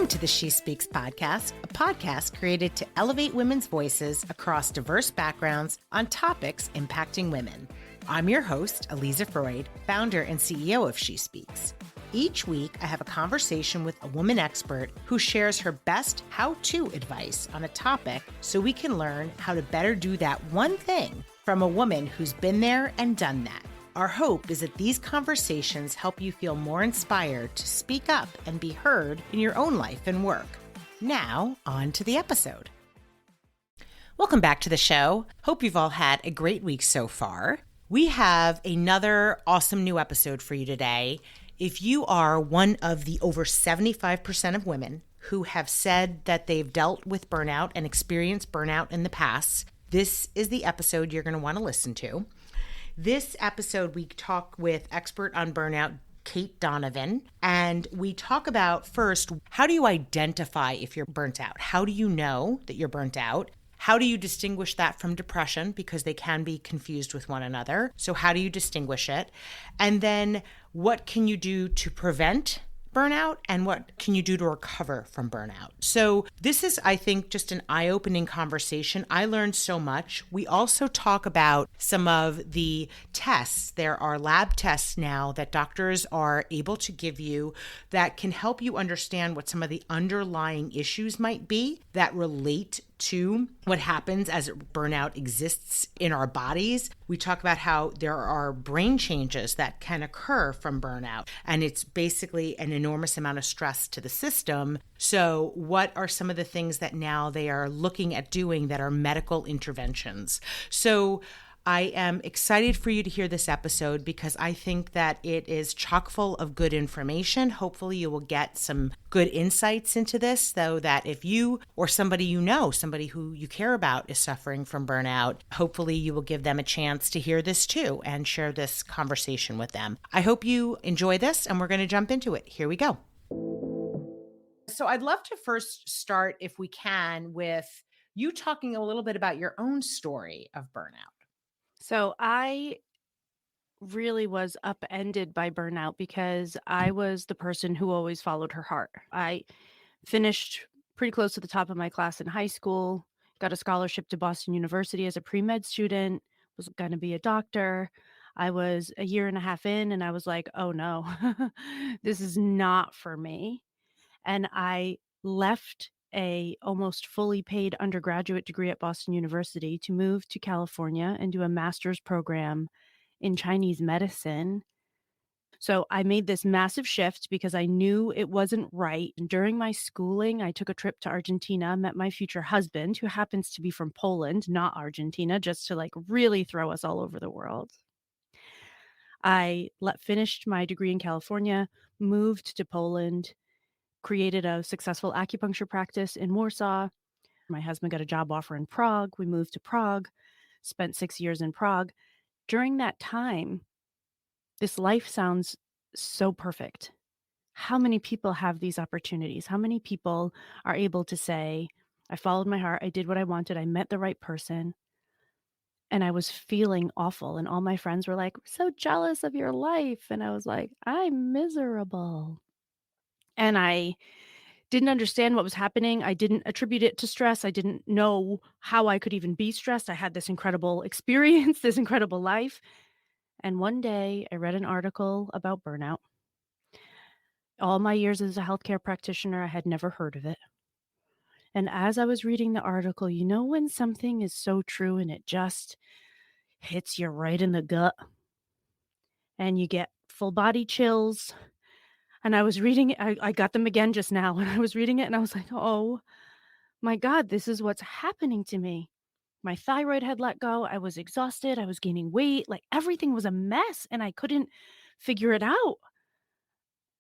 Welcome to the SheSpeaks podcast, a podcast created to elevate women's voices across diverse backgrounds on topics impacting women. I'm your host, Aliza Freud, founder and CEO of SheSpeaks. Each week, I have a conversation with a woman expert who shares her best how-to advice on a topic so we can learn how to better do that one thing from a woman who's been there and done that. Our hope is that these conversations help you feel more inspired to speak up and be heard in your own life and work. Now, on to the episode. Welcome back to the show. Hope you've all had a great week so far. We have another awesome new episode for you today. If you are one of the over 75% of women who have said that they've dealt with burnout and experienced burnout in the past, this is the episode you're going to want to listen to. This episode, we talk with expert on burnout, Cait Donovan, and we talk about first, how do you identify if you're burnt out? How do you know that you're burnt out? How do you distinguish that from depression? Because they can be confused with one another. So how do you distinguish it? And then what can you do to prevent burnout and what can you do to recover from burnout? So this is, I think, just an eye-opening conversation. I learned so much. We also talk about some of the tests. There are lab tests now that doctors are able to give you that can help you understand what some of the underlying issues might be that relate to what happens as burnout exists in our bodies. We talk about how there are brain changes that can occur from burnout, and it's basically an enormous amount of stress to the system. So what are some of the things that now they are looking at doing that are medical interventions? So I am excited for you to hear this episode because I think that it is chock full of good information. Hopefully you will get some good insights into this so that if you or somebody you know, somebody who you care about is suffering from burnout, hopefully you will give them a chance to hear this too and share this conversation with them. I hope you enjoy this and we're going to jump into it. Here we go. So I'd love to first start, if we can, with you talking a little bit about your own story of burnout. So I really was upended by burnout because I was the person who always followed her heart. I finished pretty close to the top of my class in high school, got a scholarship to Boston University as a pre-med student, was going to be a doctor. I was a year and a half in and I was like, oh no, this is not for me. And I left a almost fully paid undergraduate degree at Boston University to move to California and do a master's program in Chinese medicine. So I made this massive shift because I knew it wasn't right. And during my schooling, I took a trip to Argentina, met my future husband, who happens to be from Poland, not Argentina, just to like really throw us all over the world. I finished my degree in California, moved to Poland, created a successful acupuncture practice in Warsaw. My husband got a job offer in Prague. We moved to Prague, spent 6 years in Prague. During that time, this life sounds so perfect. How many people have these opportunities? How many people are able to say, I followed my heart, I did what I wanted, I met the right person, and I was feeling awful. And all my friends were like, so jealous of your life. And I was like, I'm miserable. And I didn't understand what was happening. I didn't attribute it to stress. I didn't know how I could even be stressed. I had this incredible experience, this incredible life. And one day I read an article about burnout. All my years as a healthcare practitioner, I had never heard of it. And as I was reading the article, you know when something is so true and it just hits you right in the gut and you get full body chills. And I was reading it, I got them again just now, and I was reading it and I was like, oh my God, this is what's happening to me. My thyroid had let go. I was exhausted. I was gaining weight. Like everything was a mess and I couldn't figure it out.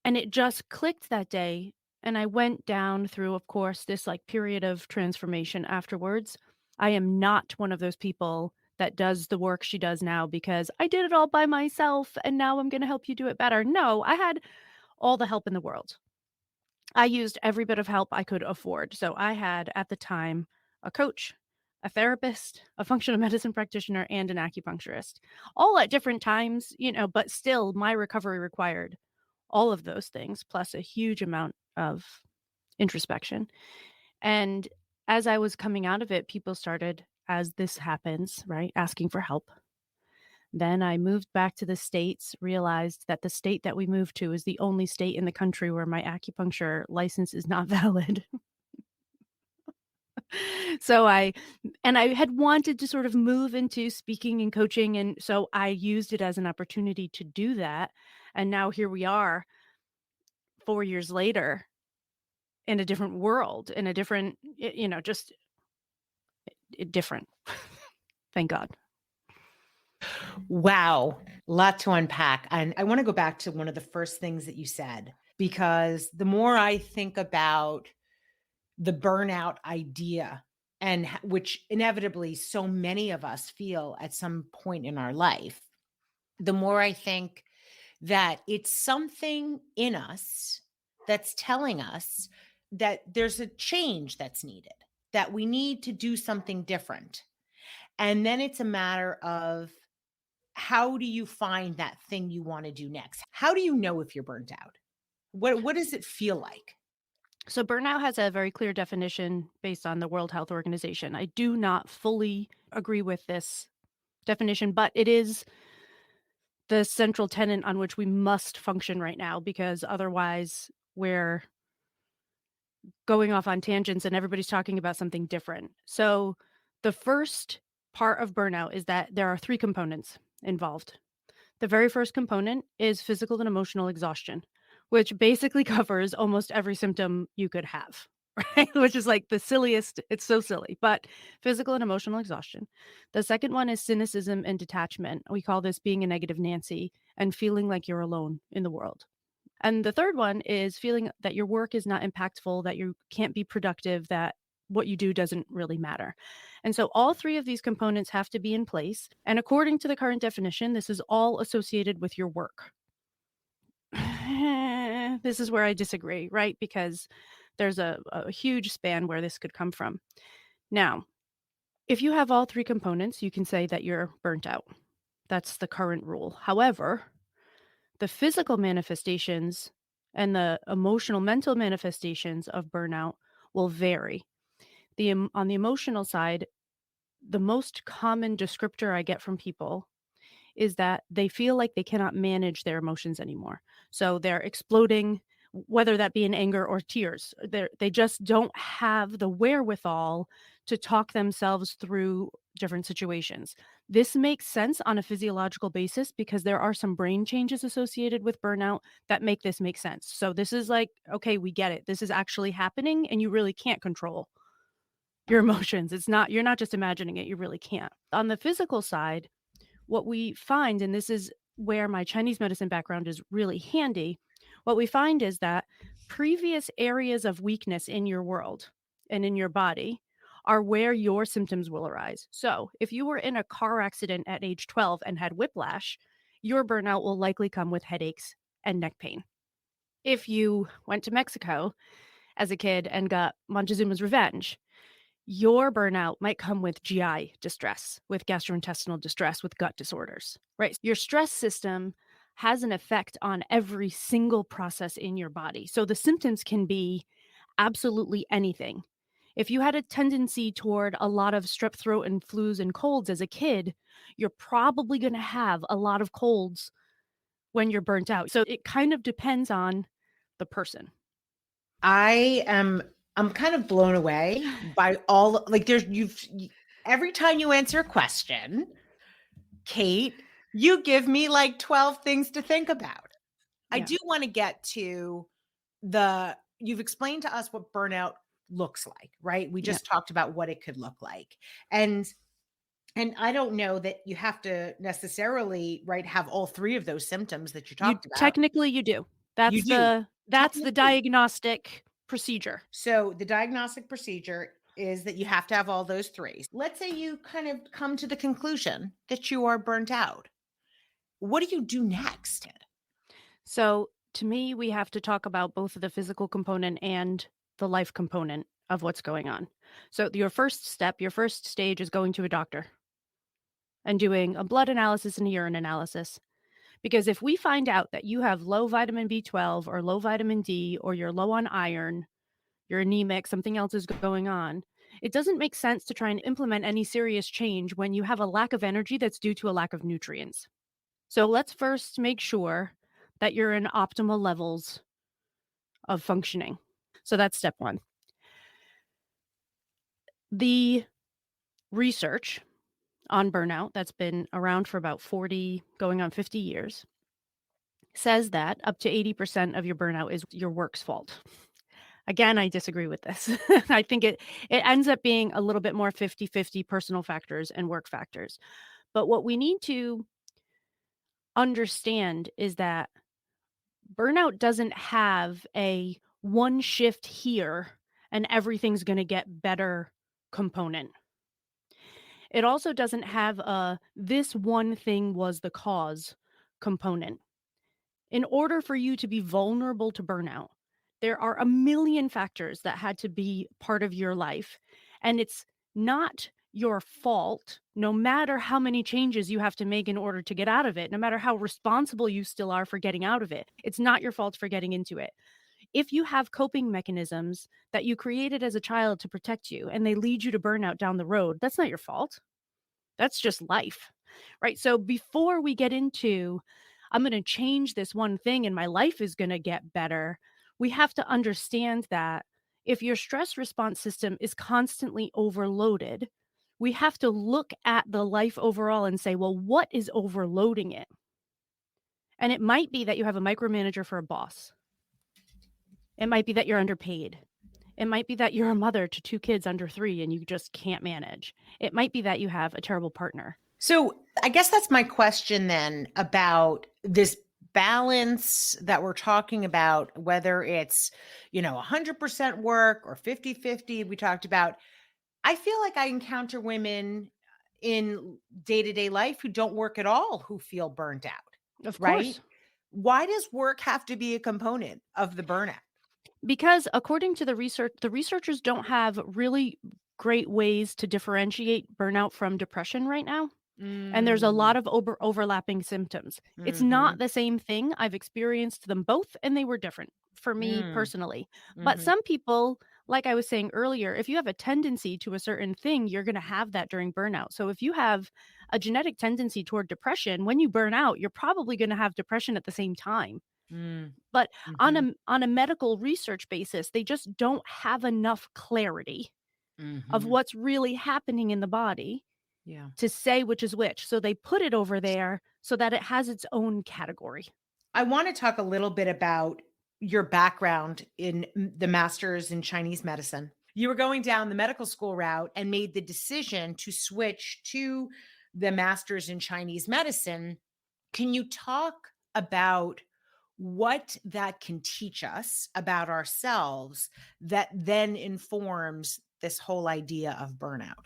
And it just clicked that day. And I went down through, of course, this like period of transformation afterwards. I am not one of those people that does the work she does now because I did it all by myself and now I'm going to help you do it better. No, I had all the help in the world. I used every bit of help I could afford. So I had at the time a coach, a therapist, a functional medicine practitioner, and an acupuncturist, all at different times, but still my recovery required all of those things, plus a huge amount of introspection. And as I was coming out of it, people started, as this happens, right, asking for help. Then I moved back to the States, realized that the state that we moved to is the only state in the country where my acupuncture license is not valid. So I had wanted to sort of move into speaking and coaching, and so I used it as an opportunity to do that. And now here we are 4 years later in a different world, in a different, just different. Thank God. Wow, lot to unpack. And I want to go back to one of the first things that you said, because the more I think about the burnout idea and which inevitably so many of us feel at some point in our life, the more I think that it's something in us that's telling us that there's a change that's needed, that we need to do something different. And then it's a matter of, how do you find that thing you want to do next? How do you know if you're burnt out? What does it feel like? So burnout has a very clear definition based on the World Health Organization. I do not fully agree with this definition, but it is the central tenet on which we must function right now, because otherwise we're going off on tangents and everybody's talking about something different. So the first part of burnout is that there are 3 components involved. The very first component is physical and emotional exhaustion, which basically covers almost every symptom you could have, right? Which is like the silliest. It's so silly, but physical and emotional exhaustion. The second one is cynicism and detachment. We call this being a negative Nancy and feeling like you're alone in the world. And the third one is feeling that your work is not impactful, that you can't be productive, that what you do doesn't really matter. And so all 3 of these components have to be in place. And according to the current definition, this is all associated with your work. This is where I disagree, right? Because there's a huge span where this could come from. Now, if you have all 3 components, you can say that you're burnt out. That's the current rule. However, the physical manifestations and the emotional, mental manifestations of burnout will vary. On the emotional side, the most common descriptor I get from people is that they feel like they cannot manage their emotions anymore. So they're exploding, whether that be in anger or tears. They just don't have the wherewithal to talk themselves through different situations. This makes sense on a physiological basis because there are some brain changes associated with burnout that make this make sense. So this is like, okay, we get it. This is actually happening and you really can't control your emotions. You're not just imagining it, you really can't. On the physical side, what we find, and this is where my Chinese medicine background is really handy, what we find is that previous areas of weakness in your world and in your body are where your symptoms will arise. So, if you were in a car accident at age 12 and had whiplash, your burnout will likely come with headaches and neck pain. If you went to Mexico as a kid and got Montezuma's revenge, your burnout might come with GI distress, with gastrointestinal distress, with gut disorders, right? Your stress system has an effect on every single process in your body. So the symptoms can be absolutely anything. If you had a tendency toward a lot of strep throat and flus and colds as a kid, you're probably going to have a lot of colds when you're burnt out. So it kind of depends on the person. I'm kind of blown away by all, like, every time you answer a question, Cait, you give me like 12 things to think about. I Yeah. do want to get to you've explained to us what burnout looks like, right? We Yeah. just talked about what it could look like. And I don't know that you have to necessarily, right, have all 3 of those symptoms that you talked about. You do. You That's do. the Technically. diagnostic procedure. So the diagnostic procedure is that you have to have all those 3. Let's say you kind of come to the conclusion that you are burnt out. What do you do next? So, to me, we have to talk about both the physical component and the life component of what's going on. So, your first step, your first stage is going to a doctor and doing a blood analysis and a urine analysis. Because if we find out that you have low vitamin B12 or low vitamin D or you're low on iron, you're anemic, something else is going on. It doesn't make sense to try and implement any serious change when you have a lack of energy that's due to a lack of nutrients. So let's first make sure that you're in optimal levels of functioning. So that's step one. The research on burnout that's been around for about 40, going on 50 years says that up to 80% of your burnout is your work's fault. Again, I disagree with this. I think it ends up being a little bit more 50-50 personal factors and work factors. But what we need to understand is that burnout doesn't have a one shift here and everything's going to get better component. It also doesn't have a this one thing was the cause component. In order for you to be vulnerable to burnout, there are a million factors that had to be part of your life. And it's not your fault, no matter how many changes you have to make in order to get out of it, no matter how responsible you still are for getting out of it. It's not your fault for getting into it. If you have coping mechanisms that you created as a child to protect you and they lead you to burnout down the road, that's not your fault. That's just life, right? So before we get into, I'm going to change this one thing and my life is going to get better, we have to understand that if your stress response system is constantly overloaded, we have to look at the life overall and say, well, what is overloading it? And it might be that you have a micromanager for a boss. It might be that you're underpaid. It might be that you're a mother to 2 kids under 3 and you just can't manage. It might be that you have a terrible partner. So I guess that's my question then about this balance that we're talking about, whether it's, 100% work or 50-50. We talked about, I feel like I encounter women in day-to-day life who don't work at all, who feel burnt out, Of right? course. Why does work have to be a component of the burnout? Because according to the researchers don't have really great ways to differentiate burnout from depression right now. And there's a Mm, lot of overlapping symptoms. It's not mhm, the same thing. I've experienced them both, and they were different for me mm, personally. But mhm, some people, like I was saying earlier, if you have a tendency to a certain thing, you're going to have that during burnout. So if you have a genetic tendency toward depression, when you burn out, you're probably going to have depression at the same time. mm, But mhm, on a medical research basis, they just don't have enough clarity of mhm. what's really happening in the body Yeah. to say which is which. So they put it over there so that it has its own category. I want to talk a little bit about your background in the master's in Chinese medicine. You were going down the medical school route and made the decision to switch to the master's in Chinese medicine. Can you talk about what that can teach us about ourselves that then informs this whole idea of burnout?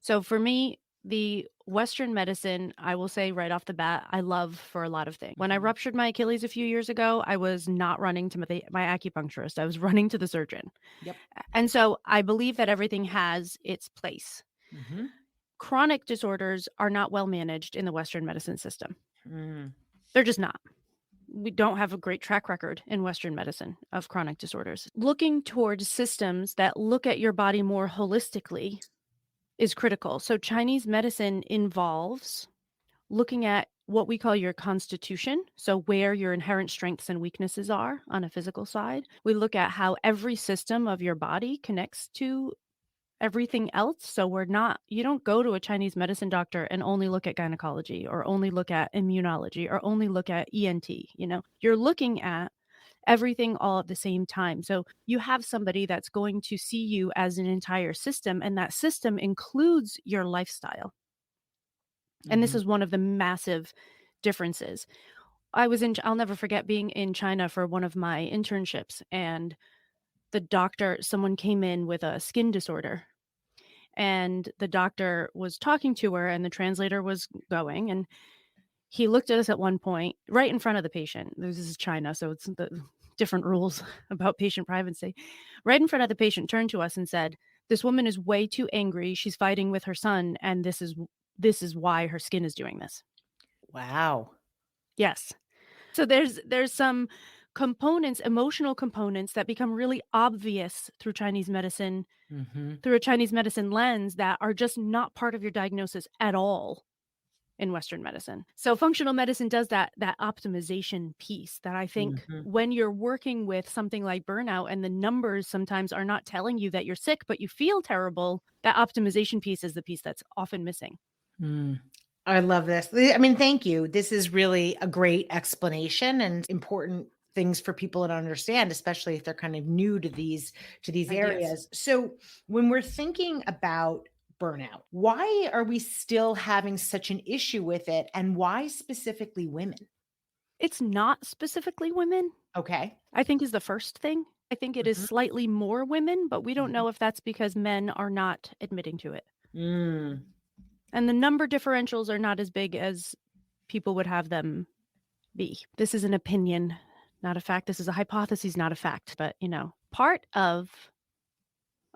So for me, the Western medicine, I will say right off the bat, I love for a lot of things. When I Mhm. ruptured my Achilles a few years ago, I was not running to my acupuncturist. I was running to the surgeon. Yep. And so I believe that everything has its place. Mhm. Chronic disorders are not well managed in the Western medicine system. Mm. They're just not. We don't have a great track record in Western medicine of chronic disorders. Looking towards systems that look at your body more holistically is critical. So, Chinese medicine involves looking at what we call your constitution. So, where your inherent strengths and weaknesses are on a physical side. We look at how every system of your body connects to everything else. So you don't go to a Chinese medicine doctor and only look at gynecology or only look at immunology or only look at ENT. You're looking at everything all at the same time. So you have somebody that's going to see you as an entire system, and that system includes your lifestyle. And this Mhm. is one of the massive differences. I'll never forget being in China for one of my internships, and someone came in with a skin disorder, and the doctor was talking to her and the translator was going, and he looked at us at one point right in front of the patient. This is China, so it's the different rules about patient privacy. Right in front of the patient, turned to us and said, "This woman is way too angry. She's fighting with her son, and this is why her skin is doing this." Wow. Yes. So there's some components, emotional components that become really obvious through Chinese medicine, Hmm. through a Chinese medicine lens that are just not part of your diagnosis at all in Western medicine. So functional medicine does that optimization piece that I think Hmm. when you're working with something like burnout and the numbers sometimes are not telling you that you're sick, but you feel terrible, that optimization piece is the piece that's often missing. Mm. I love this. I mean, thank you. This is really a great explanation and important things for people to understand, especially if they're kind of new to these Ideas. areas. So, when we're thinking about burnout, why are we still having such an issue with it and why specifically women? It's not specifically women, Okay. I think is the first thing. I think it is Mhm. slightly more women, but we don't Mhm. know if that's because men are not admitting to it. Mm. And the number differentials are not as big as people would have them be. This is an opinion, not a fact. This is a hypothesis, not a fact. But, part of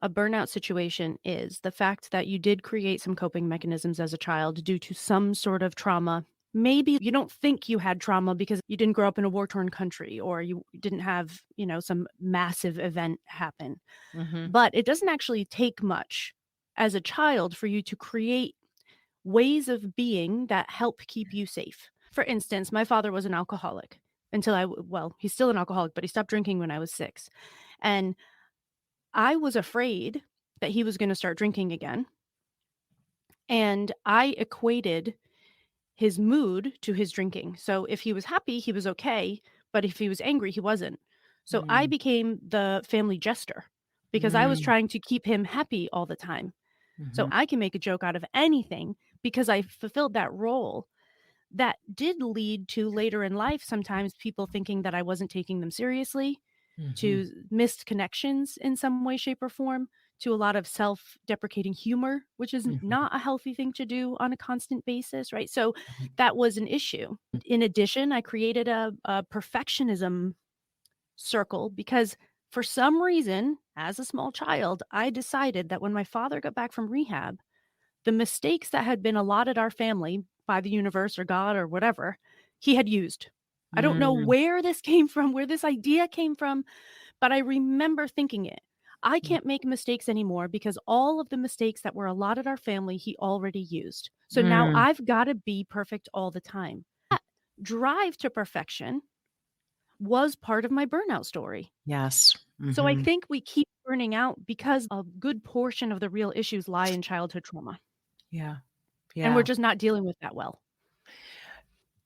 a burnout situation is the fact that you did create some coping mechanisms as a child due to some sort of trauma. Maybe you don't think you had trauma because you didn't grow up in a war torn country or you didn't have, some massive event happen. Mhm. But it doesn't actually take much as a child for you to create ways of being that help keep you safe. For instance, my father was an alcoholic until well, he's still an alcoholic, but he stopped drinking when I was 6. And I was afraid that he was gonna start drinking again, and I equated his mood to his drinking. So if he was happy, he was okay, but if he was angry, he wasn't. So I Mm. became the family jester because I was Mm. trying to keep him happy all the time. So Mhm. I can make a joke out of anything because I fulfilled that role. That did lead to later in life sometimes people thinking that I wasn't taking them seriously, Mhm. to missed connections in some way, shape, or form, to a lot of self-deprecating humor, which is Mhm. not a healthy thing to do on a constant basis, right? So Mhm. that was an issue. In addition, I created a perfectionism circle because for some reason, as a small child, I decided that when my father got back from rehab, the mistakes that had been allotted our family by the universe or God or whatever, he had used. I don't know Mm. where this came from, where this idea came from, but I remember thinking it. I can't make mistakes anymore because all of the mistakes that were allotted our family, he already used. So now Mm. I've got to be perfect all the time. That drive to perfection was part of my burnout story. Yes. So I Mhm. think we keep burning out because a good portion of the real issues lie in childhood trauma, Yeah. and we're Yeah. just not dealing with that well.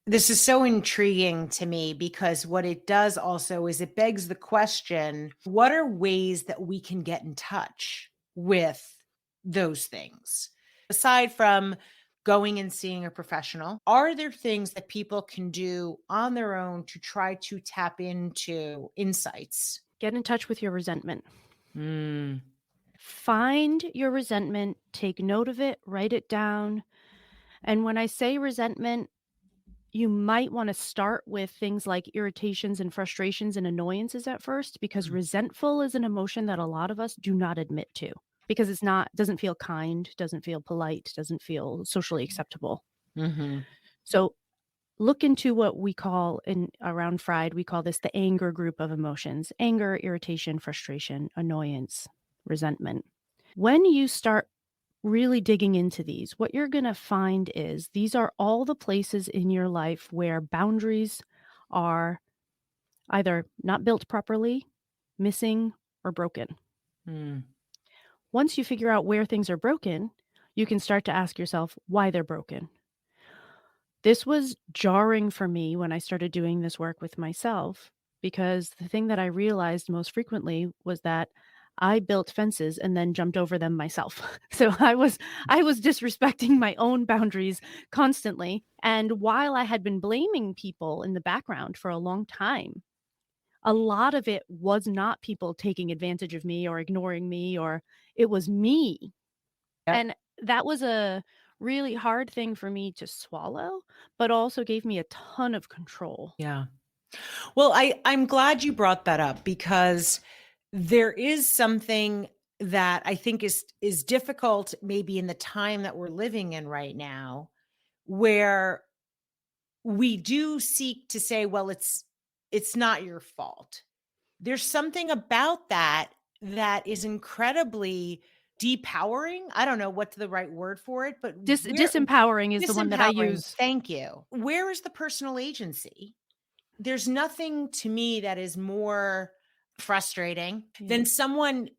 This is so intriguing to me because what it does also is it begs the question, what are ways that we can get in touch with those things? Aside from going and seeing a professional, are there things that people can do on their own to try to tap into insights? Get in touch with your resentment. Mm. Find your resentment, take note of it, write it down. And when I say resentment, you might want to start with things like irritations and frustrations and annoyances at first, because Mm. resentful is an emotion that a lot of us do not admit to because it's not, doesn't feel kind, doesn't feel polite, doesn't feel socially acceptable. Mhm. So look into what we call in around Fried, we call this the anger group of emotions: anger, irritation, frustration, annoyance, resentment. When you start really digging into these, what you're going to find is these are all the places in your life where boundaries are either not built properly, missing, or broken. Mm. Once you figure out where things are broken, you can start to ask yourself why they're broken. This was jarring for me when I started doing this work with myself because the thing that I realized most frequently was that I built fences and then jumped over them myself. So I was disrespecting my own boundaries constantly, and while I had been blaming people in the background for a long time, a lot of it was not people taking advantage of me or ignoring me, or it was me. Yep. And that was a really hard thing for me to swallow, but also gave me a ton of control. Yeah. Well, I'm glad you brought that up because there is something that I think is difficult maybe in the time that we're living in right now where we do seek to say, well, it's not your fault. There's something about that that is incredibly depowering. I don't know what's the right word for it, but Disempowering is the one that I disempowering. use. Thank you. Where is the personal agency? There's nothing to me that is more frustrating Yeah. than someone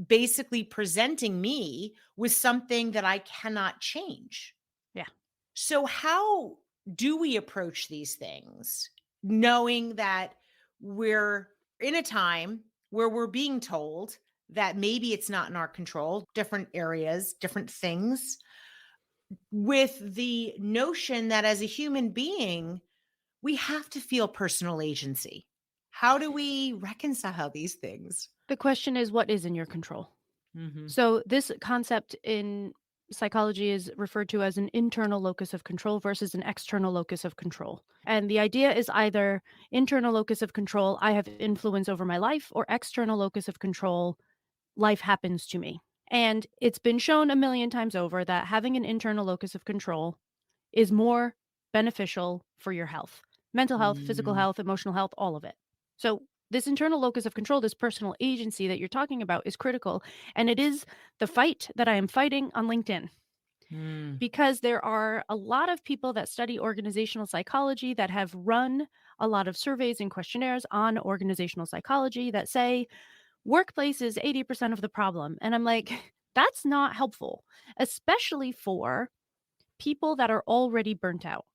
basically presenting me with something that I cannot change. Yeah. So, how do we approach these things knowing that we're in a time where we're being told that maybe it's not in our control, different areas, different things, with the notion that as a human being, we have to feel personal agency? How do we reconcile these things? The question is, what is in your control? Mhm. So this concept in psychology is referred to as an internal locus of control versus an external locus of control. And the idea is either internal locus of control, I have influence over my life, or external locus of control, life happens to me. And it's been shown a million times over that having an internal locus of control is more beneficial for your health, mental health, physical Mm, health, emotional health, all of it. So, this internal locus of control, this personal agency that you're talking about is critical. And it is the fight that I am fighting on LinkedIn mm, because there are a lot of people that study organizational psychology that have run a lot of surveys and questionnaires on organizational psychology that say workplace is 80% of the problem. And I'm like, that's not helpful, especially for people that are already burnt out.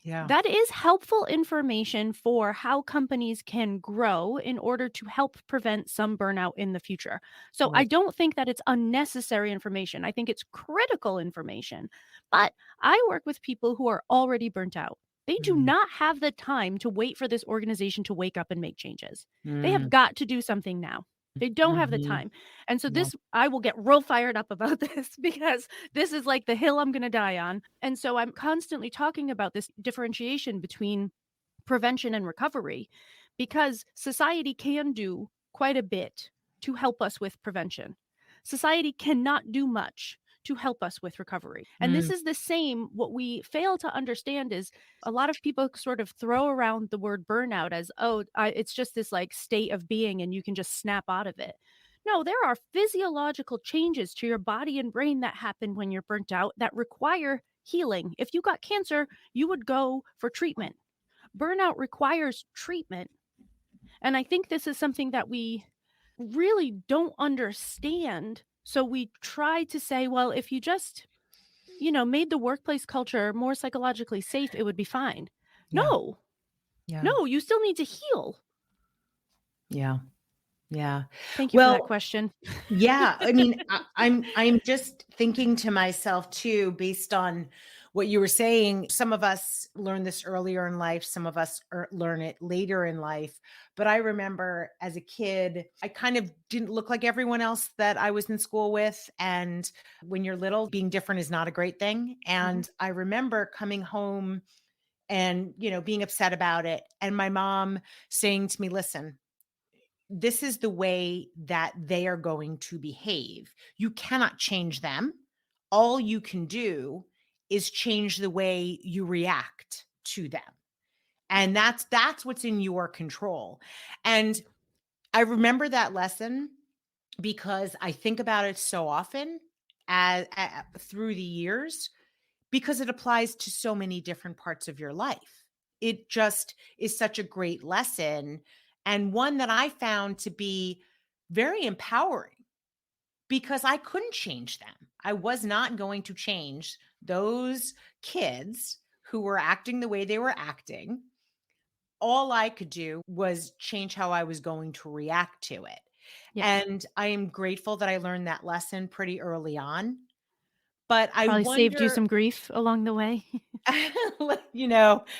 yeah, That is helpful information for how companies can grow in order to help prevent some burnout in the future. So I right. don't think that it's unnecessary information. I think it's critical information. But I work with people who are already burnt out. They do Mm, not have the time to wait for this organization to wake up and make changes. They have mm, got to do something now. They don't have the mhm, time. And so yeah, this I will get real fired up about this because this is like the hill I'm gonna die on. And so I'm constantly talking about this differentiation between prevention and recovery because society can do quite a bit to help us with prevention. Society cannot do much to help us with recovery. And this mm, is the same. What we fail to understand is a lot of people sort of throw around the word burnout as, oh, it's just this like state of being and you can just snap out of it. No, there are physiological changes to your body and brain that happen when you're burnt out that require healing. If you got cancer, you would go for treatment. Burnout requires treatment. And I think this is something that we really don't understand. So we try to say, well, if you just, made the workplace culture more psychologically safe, it would be fine. yeah, No, yeah, no, you still need to heal. yeah, yeah. Thank you for that Well, question. yeah, I mean, I'm just thinking to myself too, based on what you were saying. Some of us learn this earlier in life, some of us learn it later in life. But I remember as a kid, I kind of didn't look like everyone else that I was in school with. And when you're little, being different is not a great thing. Mhm. And I remember coming home and, being upset about it. And my mom saying to me, listen, this is the way that they are going to behave. You cannot change them. All you can do is change the way you react to them. And that's what's in your control. And I remember that lesson because I think about it so often through the years because it applies to so many different parts of your life. It just is such a great lesson and one that I found to be very empowering because I couldn't change them. I was not going to change those kids who were acting the way they were acting. All I could do was change how I was going to react to it. Yes. And I am grateful that I learned that lesson pretty early on. But I Probably saved you wonder, some grief along the way.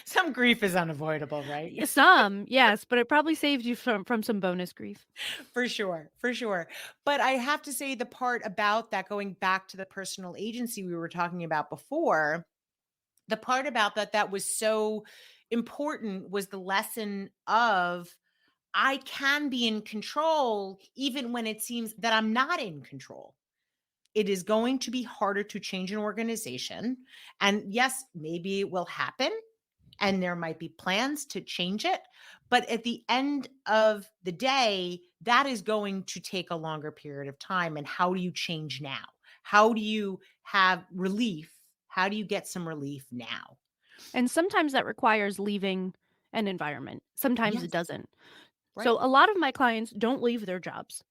some grief is unavoidable, right? Yeah, some, yes, but it probably saved you from some bonus grief. For sure, for sure. But I have to say the part about that, going back to the personal agency we were talking about before, the part about that was so important was the lesson of I can be in control even when it seems that I'm not in control. It is going to be harder to change an organization. And yes, maybe it will happen. and there might be plans to change it. But at the end of the day, that is going to take a longer period of time. And how do you change now? How do you have relief? How do you get some relief now? And sometimes that requires leaving an environment. Sometimes it Yes. doesn't. So Right. a lot of my clients don't leave their jobs.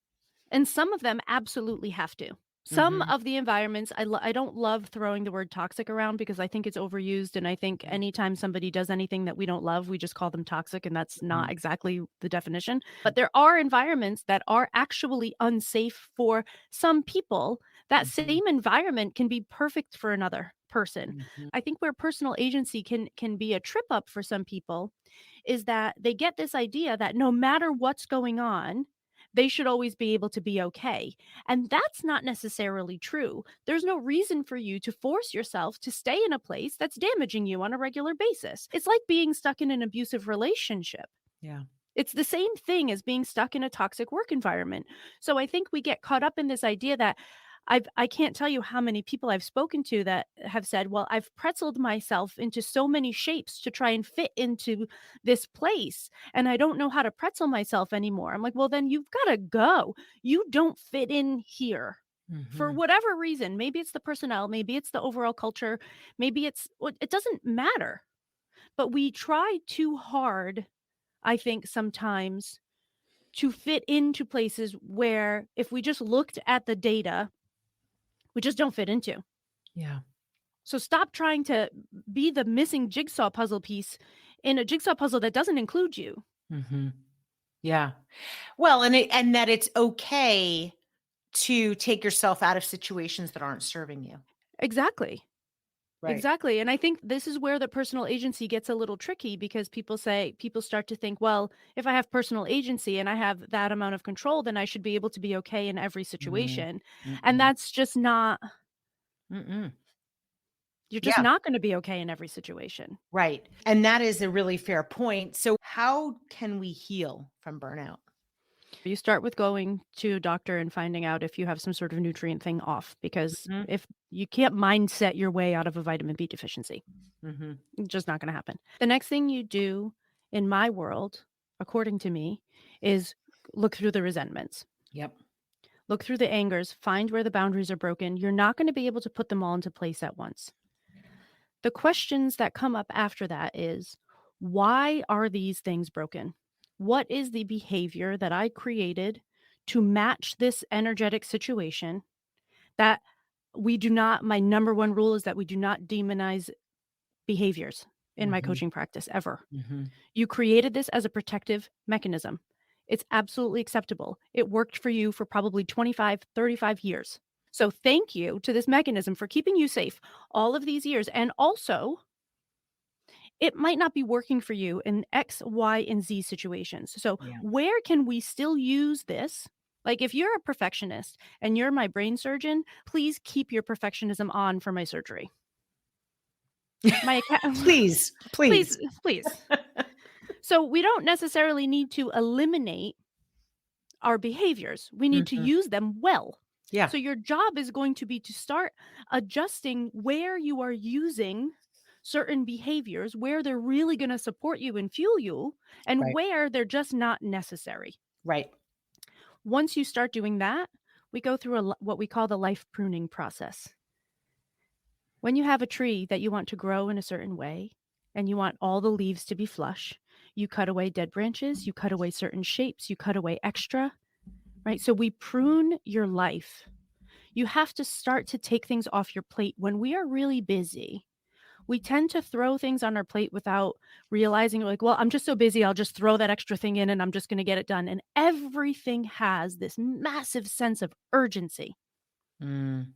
And some of them absolutely have to. Some Mhm. of the environments, I don't love throwing the word toxic around because I think it's overused, and I think Mhm. anytime somebody does anything that we don't love, we just call them toxic, and that's not Mhm. exactly the definition. But there are environments that are actually unsafe for some people. That Mhm. same environment can be perfect for another person. Mhm. I think where personal agency can be a trip up for some people is that they get this idea that no matter what's going on, they should always be able to be okay. And that's not necessarily true. There's no reason for you to force yourself to stay in a place that's damaging you on a regular basis. It's like being stuck in an abusive relationship. Yeah. It's the same thing as being stuck in a toxic work environment. So I think we get caught up in this idea that I can't tell you how many people I've spoken to that have said, "Well, I've pretzeled myself into so many shapes to try and fit into this place, and I don't know how to pretzel myself anymore." I'm like, "Well, then you've got to go. You don't fit in here." For Mhm. whatever reason, maybe it's the personnel, maybe it's the overall culture, maybe it's it doesn't matter. But we try too hard, I think sometimes, to fit into places where if we just looked at the data, we just don't fit into. Yeah. So stop trying to be the missing jigsaw puzzle piece in a jigsaw puzzle that doesn't include you. Mhm. Yeah. Well, and that it's okay to take yourself out of situations that aren't serving you. Exactly. Right. Exactly. And I think this is where the personal agency gets a little tricky because people start to think, well, if I have personal agency and I have that amount of control, then I should be able to be okay in every Mm. situation. And Mm-mm. that's just not, Mm-mm. you're just Yeah. not going to be okay in every situation. Right. And that is a really fair point. So how can we heal from burnout? You start with going to a doctor and finding out if you have some sort of nutrient thing off, because Mhm. if you can't mindset your way out of a vitamin B deficiency, Mhm. it's just not going to happen. The next thing you do in my world, according to me, is look through the resentments, Yep. look through the angers, find where the boundaries are broken. You're not going to be able to put them all into place at once. The questions that come up after that is, why are these things broken? What is the behavior that I created to match this energetic situation that we do not my number one rule is that we do not demonize behaviors in my Mhm. coaching practice ever. Mhm. You created this as a protective mechanism. It's absolutely acceptable. It worked for you for probably 25, 35 years. So thank you to this mechanism for keeping you safe all of these years. And also, it might not be working for you in X, Y, and Z situations. So, Yeah. where can we still use this? Like, if you're a perfectionist and you're my brain surgeon, please keep your perfectionism on for my surgery. My Please, please, please. please. So, we don't necessarily need to eliminate our behaviors. We need to Mhm. use them well. Yeah. So, your job is going to be to start adjusting where you are using certain behaviors, where they're really going to support you and fuel you, and Right. where they're just not necessary. Right. Once you start doing that, we go through what we call the life pruning process. When you have a tree that you want to grow in a certain way and you want all the leaves to be flush, you cut away dead branches, you cut away certain shapes, you cut away extra, right? So we prune your life. You have to start to take things off your plate when we are really busy. We tend to throw things on our plate without realizing, like, well, I'm just so busy, I'll just throw that extra thing in and I'm just going to get it done. And everything has this massive sense of urgency. Mm.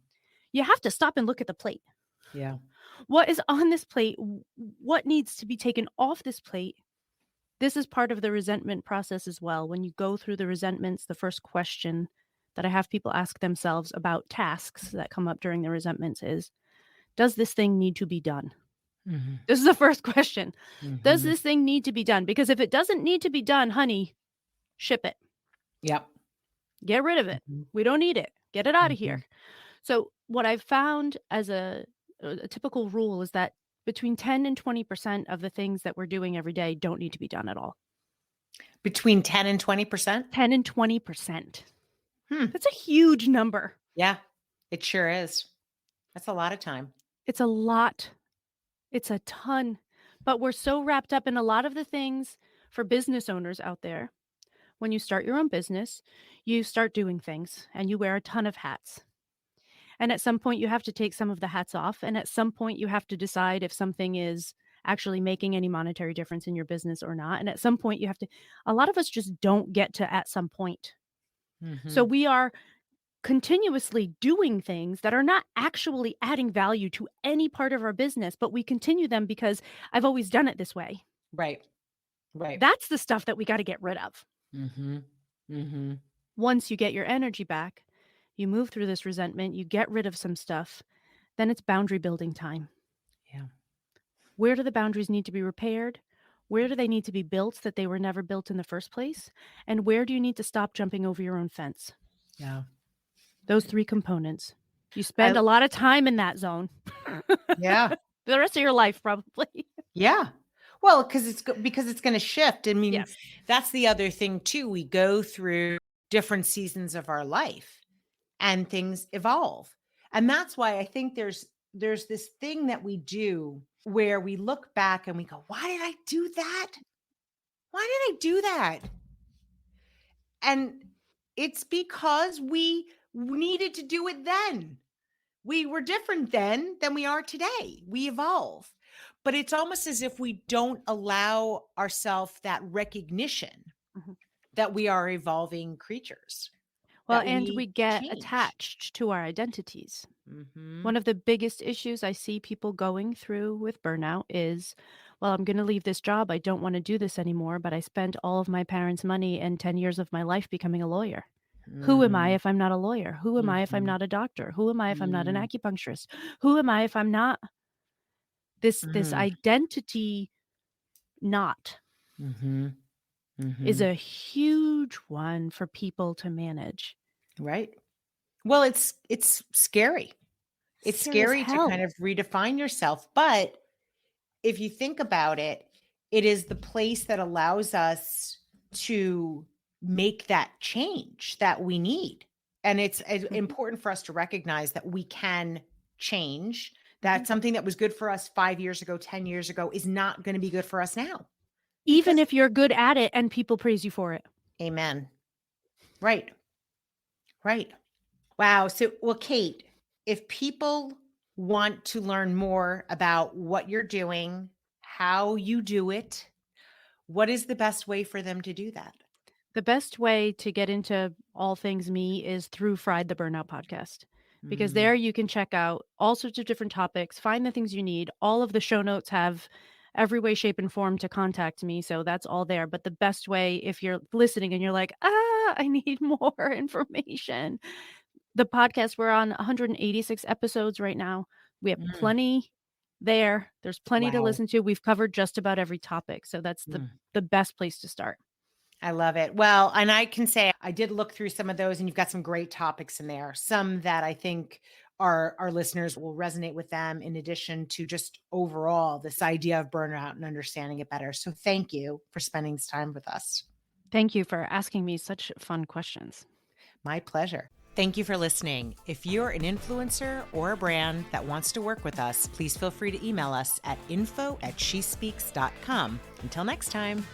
You have to stop and look at the plate. Yeah. What is on this plate? What needs to be taken off this plate? This is part of the resentment process as well. When you go through the resentments, the first question that I have people ask themselves about tasks that come up during the resentments is, does this thing need to be done? Mhm. This is the first question. Does Mhm. this thing need to be done? Because if it doesn't need to be done, honey, ship it. Yep. Get rid of it. Mhm. We don't need it. Get it out of here. Mhm. So what I've found as a typical rule is that Between 10 and 20% of the things that we're doing every day don't need to be done at all. Between 10 and 20%? 10 and 20%. Hmm. That's a huge number. Yeah, it sure is. That's a lot of time. It's a lot. It's a ton. But we're so wrapped up in a lot of the things for business owners out there. When you start your own business, you start doing things and you wear a ton of hats. And at some point, you have to take some of the hats off. And at some point, you have to decide if something is actually making any monetary difference in your business or not. And at some point, a lot of us just don't get to at some point. So we are continuously doing things that are not actually adding value to any part of our business, but we continue them because I've always done it this way. Right. That's the stuff that we got to get rid of. Once you get your energy back, you move through this resentment, you get rid of some stuff, then it's boundary building time. Yeah. Where do the boundaries need to be repaired? Where do they need to be built that they were never built in the first place? And where do you need to stop jumping over your own fence? Yeah. Those 3 components. You spend a lot of time in that zone. Yeah. The rest of your life, probably. Yeah. Well, because it's going to shift. I mean, Yes. That's the other thing too. We go through different seasons of our life and things evolve. And that's why I think there's this thing that we do where we look back and we go, why did I do that? Why did I do that? And it's because we needed to do it then. We were different then than we are today. We evolve. But it's almost as if we don't allow ourselves that recognition that we are evolving creatures. Well, and we get attached to our identities. One of the biggest issues I see people going through with burnout is, well, I'm going to leave this job. I don't want to do this anymore, but I spent all of my parents' money and 10 years of my life becoming a lawyer. Who am I if I'm not a lawyer? Who am I if I'm not a doctor? Who am I if I'm not an acupuncturist? Who am I if I'm not this identity knot? Is a huge one for people to manage. Right. Well, it's scary. It's scary to kind of redefine yourself. But if you think about it, it is the place that allows us to make that change that we need. And it's important for us to recognize that we can change, that something that was good for us 5 years ago, 10 years ago is not going to be good for us now. Even if you're good at it and people praise you for it. Amen. Right. Wow. So, well, Cait, if people want to learn more about what you're doing, how you do it, what is the best way for them to do that? The best way to get into all things me is through Fried the Burnout podcast, because there you can check out all sorts of different topics, find the things you need. All of the show notes have every way, shape, and form to contact me. So that's all there. But the best way, if you're listening and you're like, I need more information, the podcast, we're on 186 episodes right now. We have plenty there. There's plenty to listen to. We've covered just about every topic. So that's the best place to start. I love it. Well, and I can say I did look through some of those and you've got some great topics in there. Some that I think our listeners will resonate with them, in addition to just overall this idea of burnout and understanding it better. So thank you for spending this time with us. Thank you for asking me such fun questions. My pleasure. Thank you for listening. If you're an influencer or a brand that wants to work with us, please feel free to email us at info@shespeaks.com. Until next time.